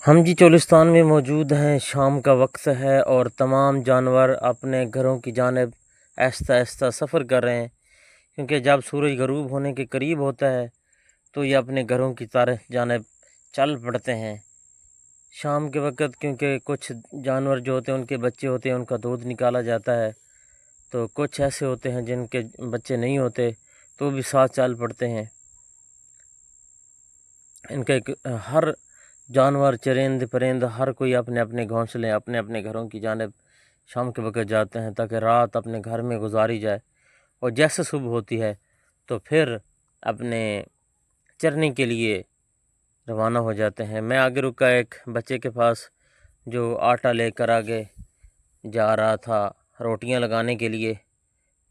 ہم جی چولستان میں موجود ہیں، شام کا وقت ہے اور تمام جانور اپنے گھروں کی جانب آہستہ آہستہ سفر کر رہے ہیں، کیونکہ جب سورج غروب ہونے کے قریب ہوتا ہے تو یہ اپنے گھروں کی جانب چل پڑتے ہیں۔ شام کے وقت کیونکہ کچھ جانور جو ہوتے ہیں ان کے بچے ہوتے ہیں، ان کا دودھ نکالا جاتا ہے، تو کچھ ایسے ہوتے ہیں جن کے بچے نہیں ہوتے تو بھی ساتھ چل پڑتے ہیں۔ ان کا ہر جانور، چرند پرند، ہر کوئی اپنے اپنے گھونسلے، اپنے اپنے گھروں کی جانب شام کے وقت جاتے ہیں تاکہ رات اپنے گھر میں گزاری جائے، اور جیسے صبح ہوتی ہے تو پھر اپنے چرنے کے لیے روانہ ہو جاتے ہیں۔ میں آگے رکا ایک بچے کے پاس جو آٹا لے کر آگے جا رہا تھا روٹیاں لگانے کے لیے،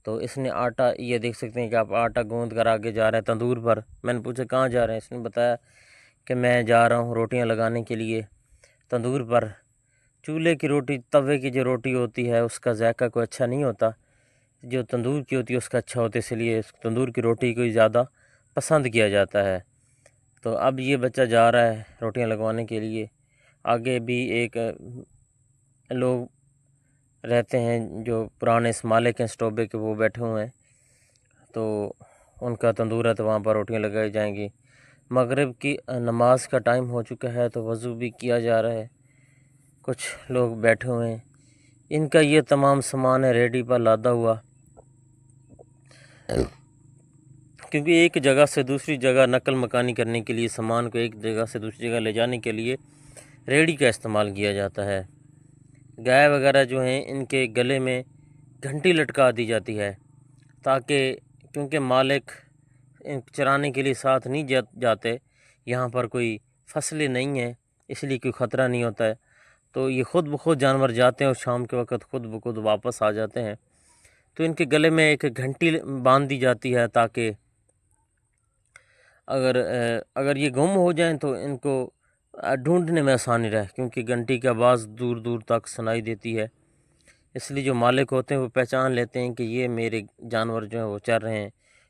تو اس نے آٹا، یہ دیکھ سکتے ہیں کہ آپ آٹا گوندھ کر آگے جا رہے ہیں تندور پر۔ میں نے پوچھا کہاں جا رہے ہیں؟ اس نے بتایا کہ میں جا رہا ہوں روٹیاں لگانے کے لیے تندور پر۔ چولہے کی روٹی، توے کی جو روٹی ہوتی ہے اس کا ذائقہ کوئی اچھا نہیں ہوتا، جو تندور کی ہوتی ہے اس کا اچھا ہوتا ہے، اس لیے تندور کی روٹی کو زیادہ پسند کیا جاتا ہے۔ تو اب یہ بچہ جا رہا ہے روٹیاں لگوانے کے لیے۔ آگے بھی ایک لوگ رہتے ہیں جو پرانے مالک ہیں سٹوبے کے، وہ بیٹھے ہوئے ہیں، تو ان کا تندور ہے تو وہاں پر روٹیاں لگائی جائیں گی۔ مغرب کی نماز کا ٹائم ہو چکا ہے تو وضو بھی کیا جا رہا ہے، کچھ لوگ بیٹھے ہوئے ہیں۔ ان کا یہ تمام سامان ہے ریڈی پر لادا ہوا، کیونکہ ایک جگہ سے دوسری جگہ نقل مکانی کرنے کے لیے، سامان کو ایک جگہ سے دوسری جگہ لے جانے کے لیے ریڈی کا استعمال کیا جاتا ہے۔ گائے وغیرہ جو ہیں ان کے گلے میں گھنٹی لٹکا دی جاتی ہے تاکہ، کیونکہ مالک چرانے کے لیے ساتھ نہیں جاتے، یہاں پر کوئی فصلیں نہیں ہیں اس لیے کوئی خطرہ نہیں ہوتا ہے، تو یہ خود بخود جانور جاتے ہیں اور شام کے وقت خود بخود واپس آ جاتے ہیں۔ تو ان کے گلے میں ایک گھنٹی باندھ دی جاتی ہے تاکہ اگر یہ گم ہو جائیں تو ان کو ڈھونڈنے میں آسانی رہے، کیونکہ گھنٹی کی آواز دور دور تک سنائی دیتی ہے، اس لیے جو مالک ہوتے ہیں وہ پہچان لیتے ہیں کہ یہ میرے جانور جو ہیں وہ چر رہے ہیں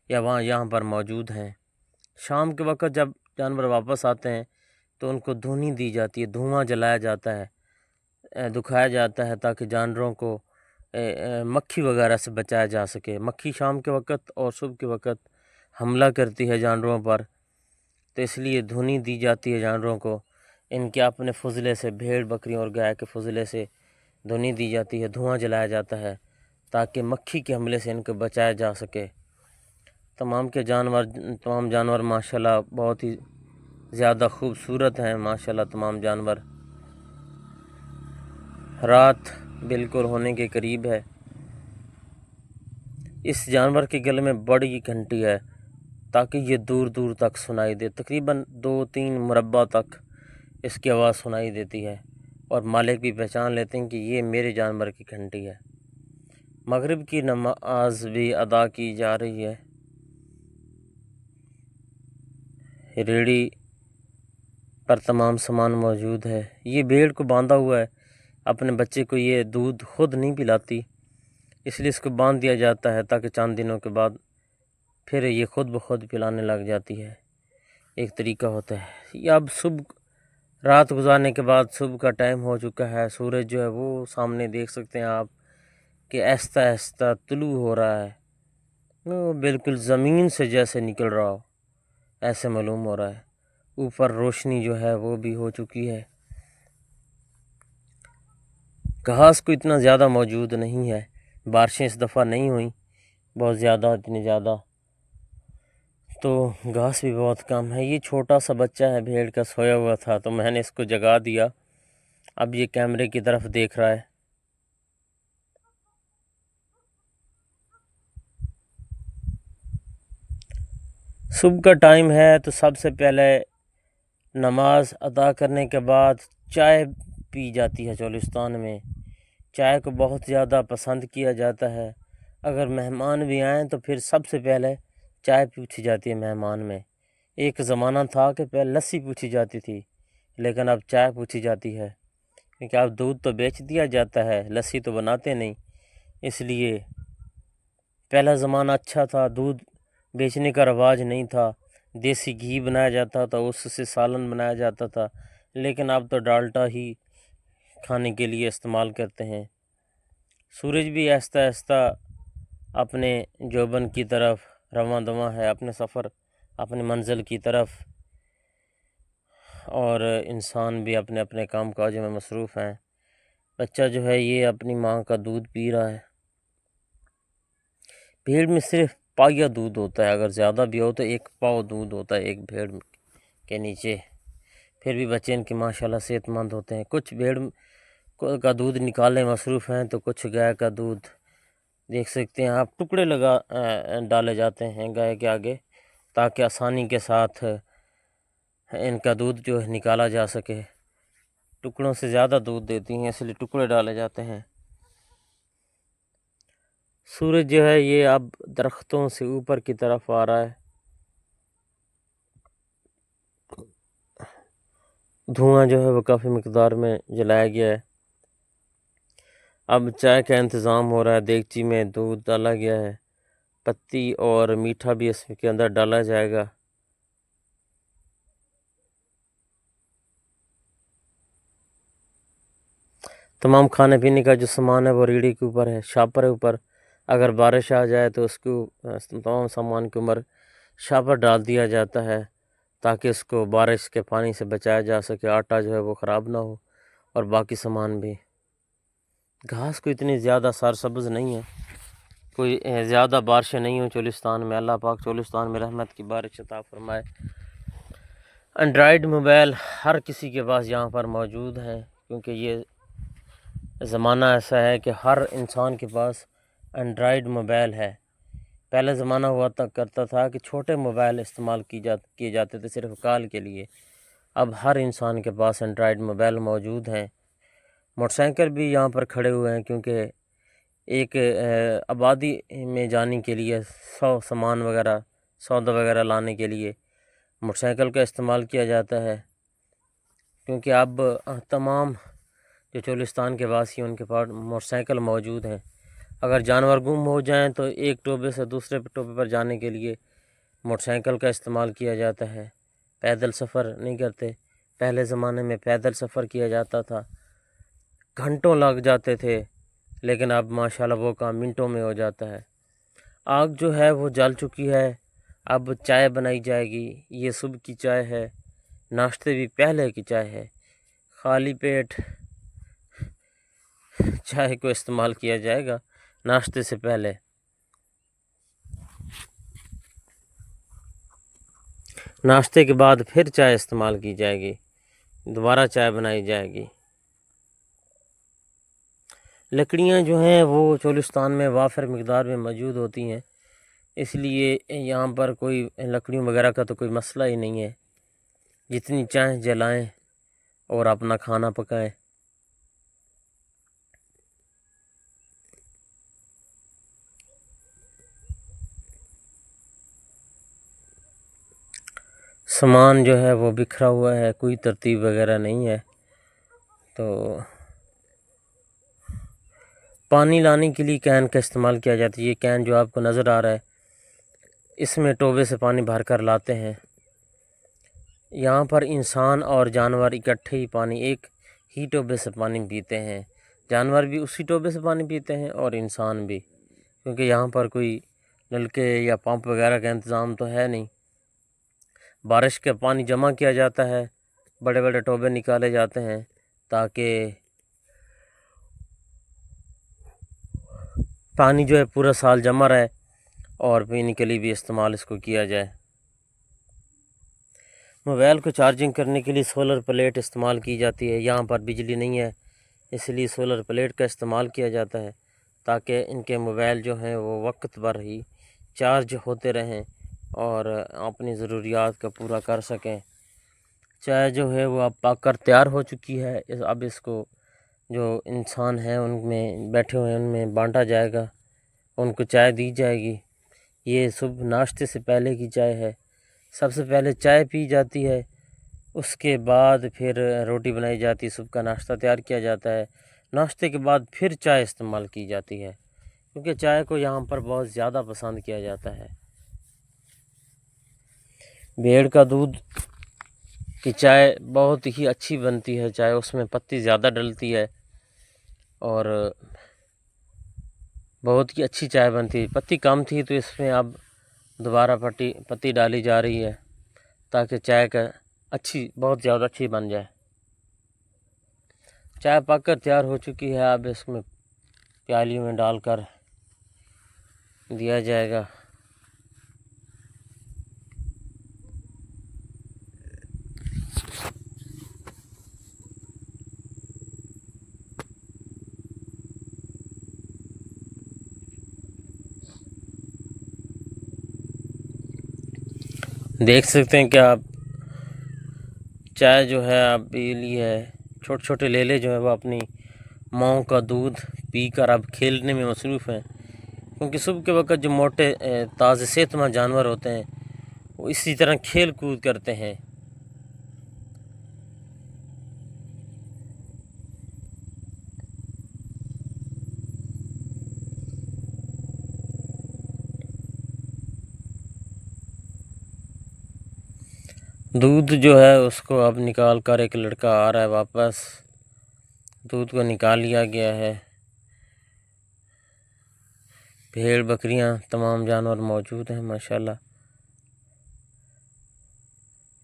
یا یہاں پر موجود ہیں۔ شام کے وقت جب جانور واپس آتے ہیں تو ان کو دھونی دی جاتی ہے، دھواں جلایا جاتا ہے، دکھایا جاتا ہے تاکہ جانوروں کو مکھی وغیرہ سے بچایا جا سکے۔ مکھی شام کے وقت اور صبح کے وقت حملہ کرتی ہے جانوروں پر، تو اس لیے دھونی دی جاتی ہے جانوروں کو۔ ان کے اپنے فضلے سے، بھیڑ بکریوں اور گائے کے فضلے سے دھونی دی جاتی ہے، دھواں جلایا جاتا ہے تاکہ مکھی کے حملے سے ان کو بچایا جا سکے۔ تمام جانور ماشاءاللہ بہت ہی زیادہ خوبصورت ہیں، ماشاءاللہ تمام جانور۔ رات بالکل ہونے کے قریب ہے۔ اس جانور کے گلے میں بڑی گھنٹی ہے تاکہ یہ دور دور تک سنائی دے، تقریباً 2-3 مربع تک اس کی آواز سنائی دیتی ہے، اور مالک بھی پہچان لیتے ہیں کہ یہ میرے جانور کی گھنٹی ہے۔ مغرب کی نماز بھی ادا کی جا رہی ہے۔ ریڑھی پر تمام سامان موجود ہے۔ یہ بھیڑ کو باندھا ہوا ہے، اپنے بچے کو یہ دودھ خود نہیں پلاتی، اس لیے اس کو باندھ دیا جاتا ہے تاکہ چند دنوں کے بعد پھر یہ خود بخود پلانے لگ جاتی ہے۔ ایک طریقہ ہوتا ہے۔ یہ اب رات گزارنے کے بعد صبح کا ٹائم ہو چکا ہے، سورج جو ہے وہ سامنے دیکھ سکتے ہیں آپ کہ آہستہ آہستہ طلوع ہو رہا ہے، وہ بالکل زمین سے جیسے نکل رہا ہو ایسے معلوم ہو رہا ہے۔ اوپر روشنی جو ہے وہ بھی ہو چکی ہے۔ گھاس کو اتنا زیادہ موجود نہیں ہے، بارشیں اس دفعہ نہیں ہوئیں بہت زیادہ، اتنی زیادہ، تو گھاس بھی بہت کم ہے۔ یہ چھوٹا سا بچہ ہے بھیڑ کا، سویا ہوا تھا تو میں نے اس کو جگا دیا، اب یہ کیمرے کی طرف دیکھ رہا ہے۔ صبح کا ٹائم ہے تو سب سے پہلے نماز ادا کرنے کے بعد چائے پی جاتی ہے۔ چولستان میں چائے کو بہت زیادہ پسند کیا جاتا ہے۔ اگر مہمان بھی آئیں تو پھر سب سے پہلے چائے پوچھی جاتی ہے مہمان میں۔ ایک زمانہ تھا کہ پہلے لسی پوچھی جاتی تھی، لیکن اب چائے پوچھی جاتی ہے، کیونکہ اب دودھ تو بیچ دیا جاتا ہے، لسی تو بناتے نہیں، اس لیے پہلا زمانہ اچھا تھا، دودھ بیچنے کا رواج نہیں تھا، دیسی گھی بنایا جاتا تھا، اس سے سالن بنایا جاتا تھا، لیکن اب تو ڈالٹا ہی کھانے کے لیے استعمال کرتے ہیں۔ سورج بھی آہستہ آہستہ اپنے جوبن کی طرف رواں دواں ہے، اپنے سفر اپنی منزل کی طرف، اور انسان بھی اپنے اپنے کام کاج میں مصروف ہیں۔ بچہ جو ہے یہ اپنی ماں کا دودھ پی رہا ہے۔ بھیڑ میں صرف پائیا دودھ ہوتا ہے، اگر زیادہ بھی ہو تو 1 پاؤ دودھ ہوتا ہے ایک بھیڑ کے نیچے۔ پھر بھی بچے ان کے ماشاءاللہ صحت مند ہوتے ہیں۔ کچھ بھیڑ کا دودھ نکالنے مصروف ہیں تو کچھ گائے کا دودھ دیکھ سکتے ہیں آپ، ٹکڑے ڈالے جاتے ہیں گائے کے آگے تاکہ آسانی کے ساتھ ان کا دودھ جو ہے نکالا جا سکے۔ ٹکڑوں سے زیادہ دودھ دیتی ہیں اس لیے ٹکڑے ڈالے جاتے ہیں۔ سورج جو ہے یہ اب درختوں سے اوپر کی طرف آ رہا ہے۔ دھواں جو ہے وہ کافی مقدار میں جلایا گیا ہے۔ اب چائے کا انتظام ہو رہا ہے، دیگچی میں دودھ ڈالا گیا ہے، پتی اور میٹھا بھی اس کے اندر ڈالا جائے گا۔ تمام کھانے پینے کا جو سامان ہے وہ ریڑھی کے اوپر ہے، شاپر کے اوپر۔ اگر بارش آ جائے تو اس کو تمام سامان کے اوپر شاپر ڈال دیا جاتا ہے تاکہ اس کو بارش کے پانی سے بچایا جا سکے، آٹا جو ہے وہ خراب نہ ہو اور باقی سامان بھی۔ گھاس کو اتنی زیادہ سرسبز نہیں ہے، کوئی زیادہ بارشیں نہیں ہوں چولستان میں، اللہ پاک چولستان میں رحمت کی بارش عطا فرمائے۔ اینڈرائیڈ موبائل ہر کسی کے پاس یہاں پر موجود ہیں، کیونکہ یہ زمانہ ایسا ہے کہ ہر انسان کے پاس اینڈرائیڈ موبائل ہے۔ پہلے زمانہ ہوا کرتا تھا کہ چھوٹے موبائل استعمال کیے جاتے تھے صرف کال کے لیے، اب ہر انسان کے پاس اینڈرائیڈ موبائل موجود ہیں۔ موٹر سائیکل بھی یہاں پر کھڑے ہوئے ہیں کیونکہ ایک آبادی میں جانے کے لیے سامان وغیرہ سودا وغیرہ لانے کے لیے موٹر سائیکل کا استعمال کیا جاتا ہے، کیونکہ اب تمام جو چولستان کے واسی ہیں ان کے پاس موٹر سائیکل موجود ہیں۔ اگر جانور گم ہو جائیں تو ایک ٹوبے سے دوسرے ٹوبے پر جانے کے لیے موٹر سائیکل کا استعمال کیا جاتا ہے، پیدل سفر نہیں کرتے۔ پہلے زمانے میں پیدل سفر کیا جاتا تھا، گھنٹوں لگ جاتے تھے، لیکن اب ماشاءاللہ وہ کام منٹوں میں ہو جاتا ہے۔ آگ جو ہے وہ جل چکی ہے، اب چائے بنائی جائے گی۔ یہ صبح کی چائے ہے، ناشتے بھی پہلے کی چائے ہے، خالی پیٹ چائے کو استعمال کیا جائے گا ناشتے سے پہلے۔ ناشتے کے بعد پھر چائے استعمال کی جائے گی، دوبارہ چائے بنائی جائے گی۔ لکڑیاں جو ہیں وہ چولستان میں وافر مقدار میں موجود ہوتی ہیں، اس لیے یہاں پر کوئی لکڑیوں وغیرہ کا تو کوئی مسئلہ ہی نہیں ہے، جتنی چاہیں جلائیں اور اپنا کھانا پکائیں۔ سامان جو ہے وہ بکھرا ہوا ہے، کوئی ترتیب وغیرہ نہیں ہے۔ تو پانی لانے کے لیے کین کا استعمال کیا جاتا ہے۔ یہ کین جو آپ کو نظر آ رہا ہے اس میں ٹوبے سے پانی بھر کر لاتے ہیں۔ یہاں پر انسان اور جانور اکٹھے ہی پانی ایک ہی ٹوبے سے پانی پیتے ہیں، جانور بھی اسی ٹوبے سے پانی پیتے ہیں اور انسان بھی، کیونکہ یہاں پر کوئی نلکے یا پمپ وغیرہ کا انتظام تو ہے نہیں۔ بارش کا پانی جمع کیا جاتا ہے، بڑے بڑے ٹوبے نکالے جاتے ہیں تاکہ پانی جو ہے پورا سال جمع رہے اور پینے کے لیے بھی استعمال اس کو کیا جائے۔ موبائل کو چارجنگ کرنے کے لیے سولر پلیٹ استعمال کی جاتی ہے، یہاں پر بجلی نہیں ہے اس لیے سولر پلیٹ کا استعمال کیا جاتا ہے تاکہ ان کے موبائل جو ہیں وہ وقت بھر ہی چارج ہوتے رہیں اور اپنی ضروریات کا پورا کر سکیں۔ چائے جو ہے وہ اب پک کر تیار ہو چکی ہے، اب اس کو جو انسان ہیں ان میں بیٹھے ہوئے ہیں ان میں بانٹا جائے گا، ان کو چائے دی جائے گی۔ یہ صبح ناشتے سے پہلے کی چائے ہے، سب سے پہلے چائے پی جاتی ہے، اس کے بعد پھر روٹی بنائی جاتی ہے، صبح کا ناشتہ تیار کیا جاتا ہے، ناشتے کے بعد پھر چائے استعمال کی جاتی ہے، کیونکہ چائے کو یہاں پر بہت زیادہ پسند کیا جاتا ہے۔ بھیڑ کا دودھ کہ چائے بہت ہی اچھی بنتی ہے، چائے اس میں پتی زیادہ ڈلتی ہے اور بہت ہی اچھی چائے بنتی ہے۔ پتی کم تھی تو اس میں اب دوبارہ پتی ڈالی جا رہی ہے تاکہ چائے کا بہت زیادہ اچھی بن جائے۔ چائے پک کر تیار ہو چکی ہے، اب اس میں پیالی میں ڈال کر دیا جائے گا۔ دیکھ سکتے ہیں کہ آپ چائے جو ہے آپ پی لی ہے، چھوٹے چھوٹے لیلے جو ہے وہ اپنی ماؤں کا دودھ پی کر اب کھیلنے میں مصروف ہیں، کیونکہ صبح کے وقت جو موٹے تازے صحت مند جانور ہوتے ہیں وہ اسی طرح کھیل کود کرتے ہیں۔ دودھ جو ہے اس کو اب نکال کر ایک لڑکا آ رہا ہے واپس، دودھ کو نکال لیا گیا ہے۔ بھیڑ بکریاں تمام جانور موجود ہیں ماشاءاللہ۔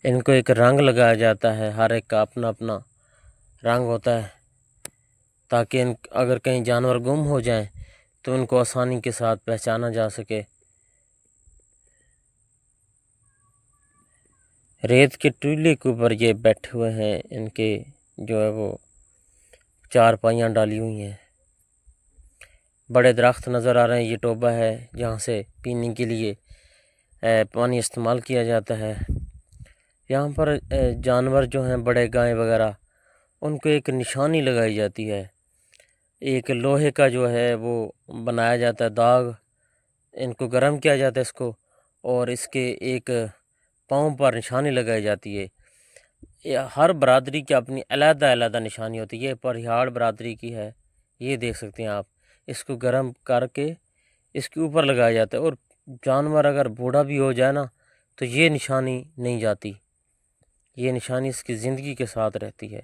ان کو ایک رنگ لگایا جاتا ہے، ہر ایک کا اپنا اپنا رنگ ہوتا ہے تاکہ اگر کہیں جانور گم ہو جائیں تو ان کو آسانی کے ساتھ پہچانا جا سکے۔ ریت کے ٹیلے کے اوپر یہ بیٹھے ہوئے ہیں، ان کے جو ہے وہ چار پائیاں ڈالی ہوئی ہیں۔ بڑے درخت نظر آ رہے ہیں، یہ ٹوبہ ہے جہاں سے پینے کے لیے پانی استعمال کیا جاتا ہے۔ یہاں پر جانور جو ہیں بڑے گائے وغیرہ ان کو ایک نشانی لگائی جاتی ہے، ایک لوہے کا جو ہے وہ بنایا جاتا ہے داغ، ان کو گرم کیا جاتا ہے اس کو، اور اس کے ایک پاؤں پر نشانی لگائی جاتی ہے۔ ہر برادری کی اپنی علیحدہ علیحدہ نشانی ہوتی ہے، یہ پرہیاڑ برادری کی ہے، یہ دیکھ سکتے ہیں آپ، اس کو گرم کر کے اس کے اوپر لگایا جاتا ہے، اور جانور اگر بوڑھا بھی ہو جائے نا تو یہ نشانی نہیں جاتی، یہ نشانی اس کی زندگی کے ساتھ رہتی ہے۔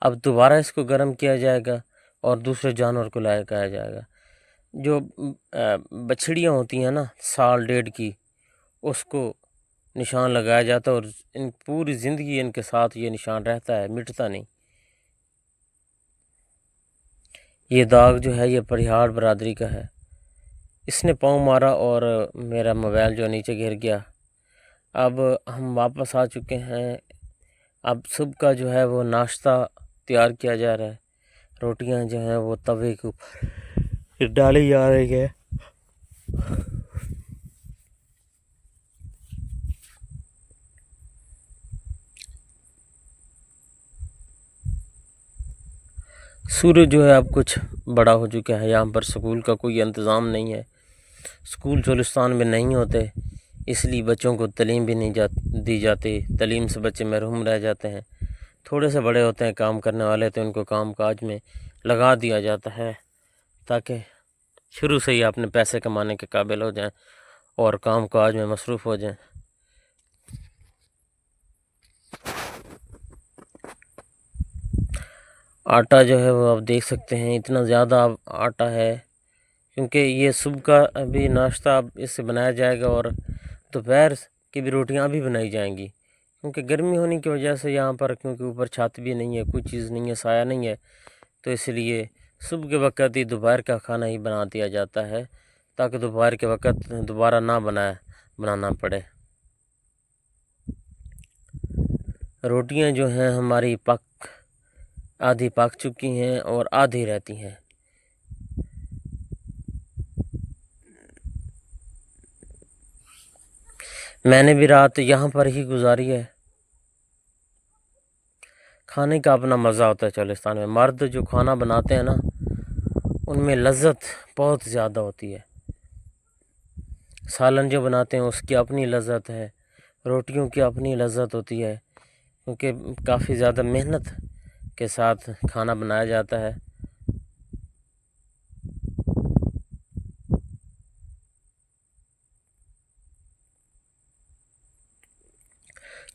اب دوبارہ اس کو گرم کیا جائے گا اور دوسرے جانور کو لایا جائے گا۔ جو بچھڑیاں ہوتی ہیں نا سال ڈیڑھ کی، اس کو نشان لگایا جاتا ہے اور ان پوری زندگی ان کے ساتھ یہ نشان رہتا ہے، مٹتا نہیں۔ یہ داغ جو ہے یہ پرہیاڑ برادری کا ہے۔ اس نے پاؤں مارا اور میرا موبائل جو نیچے گر گیا۔ اب ہم واپس آ چکے ہیں، اب صبح کا جو ہے وہ ناشتہ تیار کیا جا رہا ہے، روٹیاں جو ہیں وہ توے کے اوپر ڈالی جا رہی ہے۔ سورج جو ہے اب کچھ بڑا ہو چکا ہے، یہاں پر سکول کا کوئی انتظام نہیں ہے، سکول چولستان میں نہیں ہوتے، اس لیے بچوں کو تعلیم بھی نہیں دی جاتی، تعلیم سے بچے محروم رہ جاتے ہیں۔ تھوڑے سے بڑے ہوتے ہیں کام کرنے والے تو ان کو کام کاج میں لگا دیا جاتا ہے تاکہ شروع سے ہی اپنے پیسے کمانے کے قابل ہو جائیں اور کام کاج میں مصروف ہو جائیں۔ آٹا جو ہے وہ آپ دیکھ سکتے ہیں اتنا زیادہ آٹا ہے، کیونکہ یہ صبح کا ابھی ناشتہ اب اس سے بنایا جائے گا اور دوپہر کی بھی روٹیاں بھی بنائی جائیں گی، کیونکہ گرمی ہونے کی وجہ سے یہاں پر کیونکہ اوپر چھت بھی نہیں ہے، کوئی چیز نہیں ہے، سایہ نہیں ہے، تو اس لیے صبح کے وقت ہی دوپہر کا کھانا ہی بنا دیا جاتا ہے تاکہ دوپہر کے وقت دوبارہ نہ بنانا پڑے۔ روٹیاں جو ہیں ہماری آدھی پک چکی ہیں اور آدھی رہتی ہیں۔ میں نے بھی رات یہاں پر ہی گزاری ہے۔ کھانے کا اپنا مزہ ہوتا ہے چولستان میں، مرد جو کھانا بناتے ہیں نا ان میں لذت بہت زیادہ ہوتی ہے، سالن جو بناتے ہیں اس کی اپنی لذت ہے، روٹیوں کی اپنی لذت ہوتی ہے، کیونکہ کافی زیادہ محنت کے ساتھ کھانا بنایا جاتا ہے۔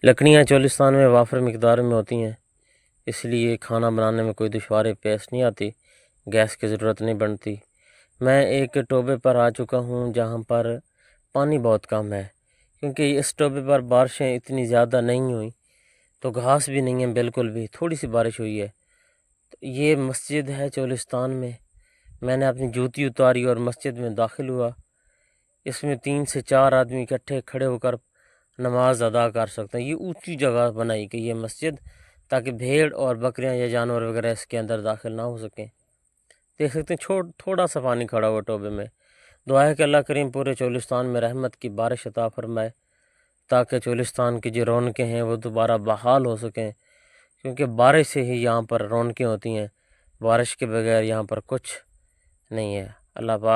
لکڑیاں چولستان میں وافر مقدار میں ہوتی ہیں، اس لیے کھانا بنانے میں کوئی دشواری پیش نہیں آتی، گیس کی ضرورت نہیں بنتی۔ میں ایک ٹوبے پر آ چکا ہوں جہاں پر پانی بہت کم ہے، کیونکہ اس ٹوبے پر بارشیں اتنی زیادہ نہیں ہوئیں تو گھاس بھی نہیں ہے، بالکل بھی تھوڑی سی بارش ہوئی ہے۔ یہ مسجد ہے چولستان میں نے اپنی جوتی اتاری اور مسجد میں داخل ہوا۔ اس میں 3 سے 4 آدمی اکٹھے کھڑے ہو کر نماز ادا کر سکتے ہیں۔ یہ اونچی جگہ بنائی گئی ہے مسجد، تاکہ بھیڑ اور بکریاں یا جانور وغیرہ اس کے اندر داخل نہ ہو سکیں۔ دیکھ سکتے ہیں تھوڑا سا پانی کھڑا ہوا ٹوبے میں۔ دعا ہے کہ اللہ کریم پورے چولستان میں رحمت کی بارش عطا فرمائے، تاکہ چولستان کی جو رونقیں ہیں وہ دوبارہ بحال ہو سکیں، کیونکہ بارش سے ہی یہاں پر رونقیں ہوتی ہیں، بارش کے بغیر یہاں پر کچھ نہیں ہے۔ اللہ پاک